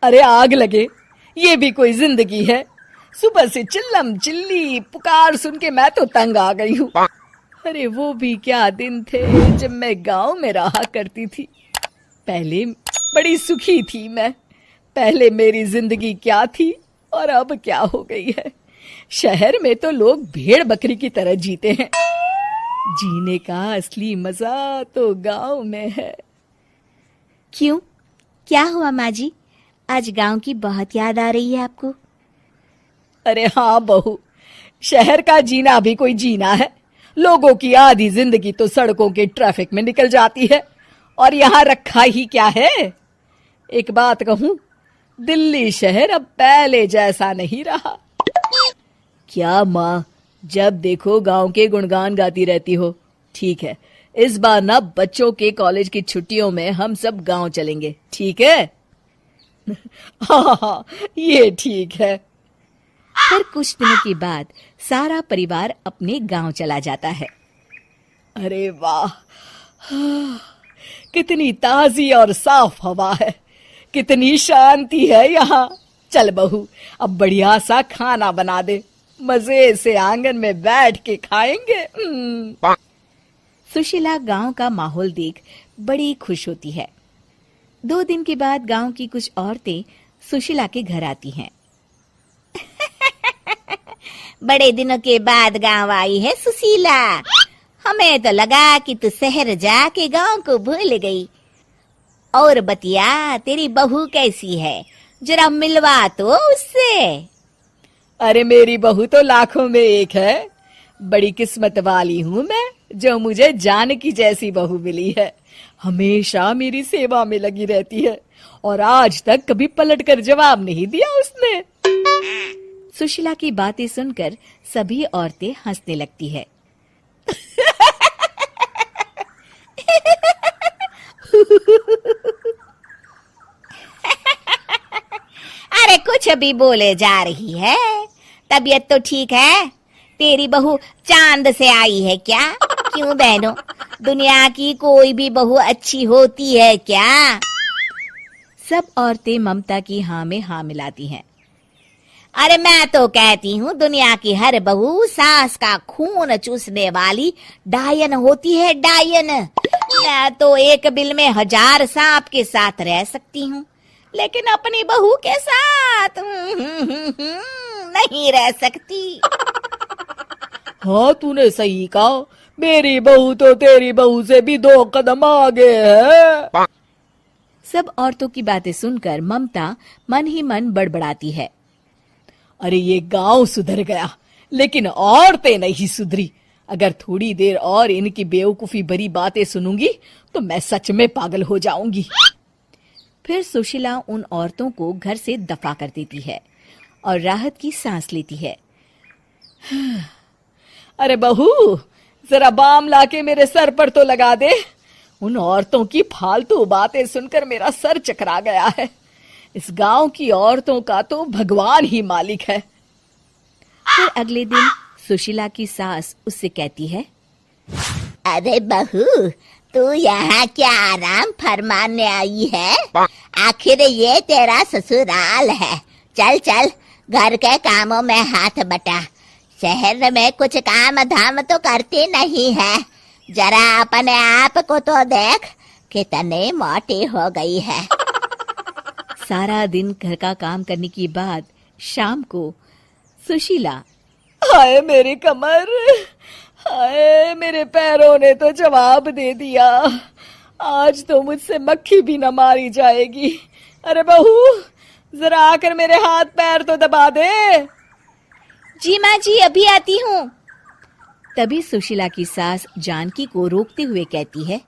अरे आग लगे, ये भी कोई जिंदगी है। सुबह से चिल्लम चिल्ली पुकार सुन के मैं तो तंग आ गई हूँ। अरे वो भी क्या दिन थे जब मैं गांव में रहा करती थी। पहले बड़ी सुखी थी मैं। पहले मेरी जिंदगी क्या थी और अब क्या हो गई है। शहर में तो लोग भेड़ बकरी की तरह जीते हैं। जीने का असली मजा तो गांव में है। क्यों, क्या हुआ माँ जी? आज गांव की बहुत याद आ रही है आपको? अरे हाँ बहू, शहर का जीना भी कोई जीना है। लोगों की आधी जिंदगी तो सड़कों के ट्रैफिक में निकल जाती है और यहाँ रखा ही क्या है। एक बात कहूं, दिल्ली शहर अब पहले जैसा नहीं रहा। क्या माँ, जब देखो गांव के गुणगान गाती रहती हो। ठीक है, इस बार ना बच्चों के कॉलेज की छुट्टियों में हम सब गांव चलेंगे, ठीक है? हाँ, ये ठीक है। फिर कुछ दिनों के बाद सारा परिवार अपने गांव चला जाता है। अरे वाह, कितनी ताजी और साफ हवा है, कितनी शांति है यहाँ। चल बहू, अब बढ़िया सा खाना बना दे, मजे से आंगन में बैठ के खाएंगे। सुशीला गांव का माहौल देख बड़ी खुश होती है। 2 दिन के बाद गांव की कुछ औरतें सुशीला के घर आती हैं। बड़े दिनों के बाद गांव आई है सुशीला। हमें तो लगा कि तू शहर जाके गांव को भूल गई। और बतिया, तेरी बहू कैसी है? जरा मिलवा तो उससे। अरे मेरी बहू तो लाखों में एक है। बड़ी किस्मत वाली हूँ मैं जो मुझे जानकी जैसी बहू मिली है। हमेशा मेरी सेवा में लगी रहती है और आज तक कभी पलटकर जवाब नहीं दिया उसने। सुशीला की बातें सुनकर सभी औरतें हंसने लगती है। अरे कुछ भी बोले जा रही है। तबीयत तो ठीक है? तेरी बहू चांद से आई है क्या? क्यों बहनों, दुनिया की कोई भी बहू अच्छी होती है क्या? सब औरतें ममता की हाँ में हाँ मिलाती हैं। अरे मैं तो कहती हूँ दुनिया की हर बहू सास का खून चूसने वाली डायन होती है, डायन। मैं तो एक बिल में 1000 सांप के साथ रह सकती हूँ, लेकिन अपनी बहू के साथ नहीं रह सकती। हाँ, तूने सही कहा। मेरी बहू तो तेरी बहू से भी 2 कदम आगे है। सब औरतों की बातें सुनकर ममता मन ही मन बड़बड़ाती है। अरे ये गांव सुधर गया, लेकिन औरतें नहीं सुधरी। अगर थोड़ी देर और इनकी बेवकूफी भरी बातें सुनूंगी तो मैं सच में पागल हो जाऊंगी। फिर सुशीला उन औरतों को घर से दफा कर देती है और राहत की सांस लेती है। अरे बहू, जरा बाम लाके मेरे सर पर तो लगा दे। उन औरतों की फालतू बातें सुनकर मेरा सर चकरा गया है। इस गांव की औरतों का तो भगवान ही मालिक है। फिर अगले दिन सुशीला की सास उससे कहती है, अरे बहू, तू यहाँ क्या आराम फरमाने आई है? आखिर ये तेरा ससुराल है। चल चल, घर के कामों में हाथ बटा। शहर में कुछ काम धाम तो करती नहीं है। जरा अपने आप को तो देख, कितनी मोटी हो गई है। सारा दिन घर का काम करने के बाद शाम को सुशीला, हाय मेरी कमर, हाय मेरे पैरों ने तो जवाब दे दिया। आज तो मुझसे मक्खी भी न मारी जाएगी। अरे बहू, जरा आकर मेरे हाथ पैर तो दबा दे। जी माँ जी, अभी आती हूँ। तभी सुशीला की सास जानकी को रोकते हुए कहती है,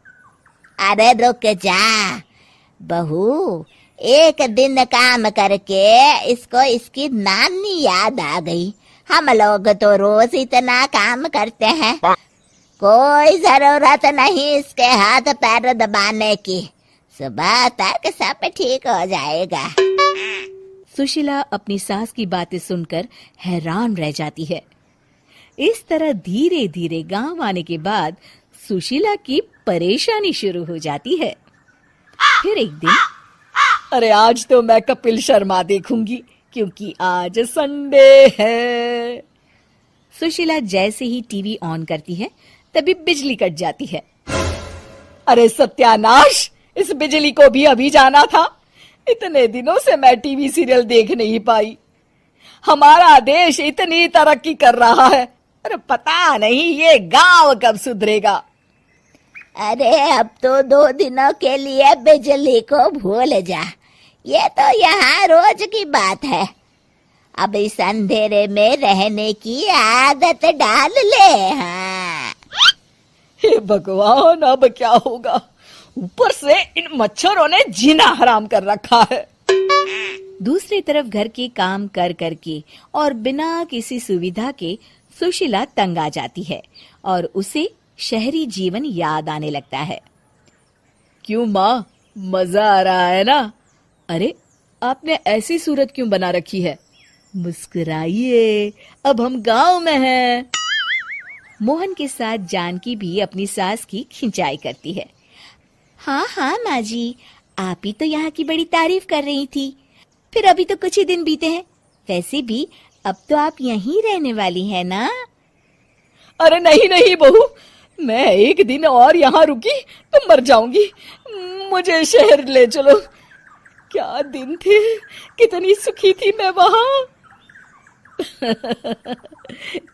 अरे रुक जा बहू, एक दिन काम करके इसको इसकी नानी याद आ गई। हम लोग तो रोज इतना काम करते हैं, कोई जरूरत नहीं इसके हाथ पैर दबाने की। सुबह तक सब ठीक हो जाएगा। सुशीला अपनी सास की बातें सुनकर हैरान रह जाती है। इस तरह धीरे धीरे गांव आने के बाद सुशीला की परेशानी शुरू हो जाती है। फिर एक दिन अरे आज तो मैं कपिल शर्मा देखूंगी क्योंकि आज संडे है। सुशीला जैसे ही टीवी ऑन करती है तभी बिजली कट जाती है। अरे सत्यानाश, इस बिजली को भी अभी जाना था। इतने दिनों से मैं टीवी सीरियल देख नहीं पाई। हमारा देश इतनी तरक्की कर रहा है, अरे पता नहीं ये गांव कब सुधरेगा। अरे अब तो 2 दिनों के लिए बिजली को भूल जा, ये तो यहाँ रोज की बात है। अब इस अंधेरे में रहने की आदत डाल ले। हाँ। हे भगवान, अब क्या होगा? ऊपर से इन मच्छरों ने जीना हराम कर रखा है। दूसरी तरफ घर के काम कर करके और बिना किसी सुविधा के सुशीला तंग आ जाती है और उसे शहरी जीवन याद आने लगता है। क्यों माँ, मजा आ रहा है ना? अरे आपने ऐसी सूरत क्यों बना रखी है? मुस्कुराइए, अब हम गांव में हैं। मोहन के साथ जानकी भी अपनी सास की खिंचाई करती है। हाँ हाँ माँ जी, आप ही तो यहाँ की बड़ी तारीफ कर रही थी। फिर अभी तो कुछ ही दिन बीते हैं, वैसे भी अब तो आप यहीं रहने वाली है ना? अरे नहीं नहीं बहू, मैं एक दिन और यहाँ रुकी तो मर जाऊंगी। मुझे शहर ले चलो। क्या दिन थे, कितनी सुखी थी मैं वहां।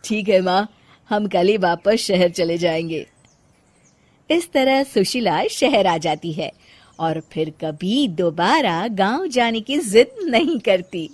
ठीक है माँ, हम कल ही वापस शहर चले जाएंगे। इस तरह सुशीला शहर आ जाती है और फिर कभी दोबारा गांव जाने की जिद नहीं करती।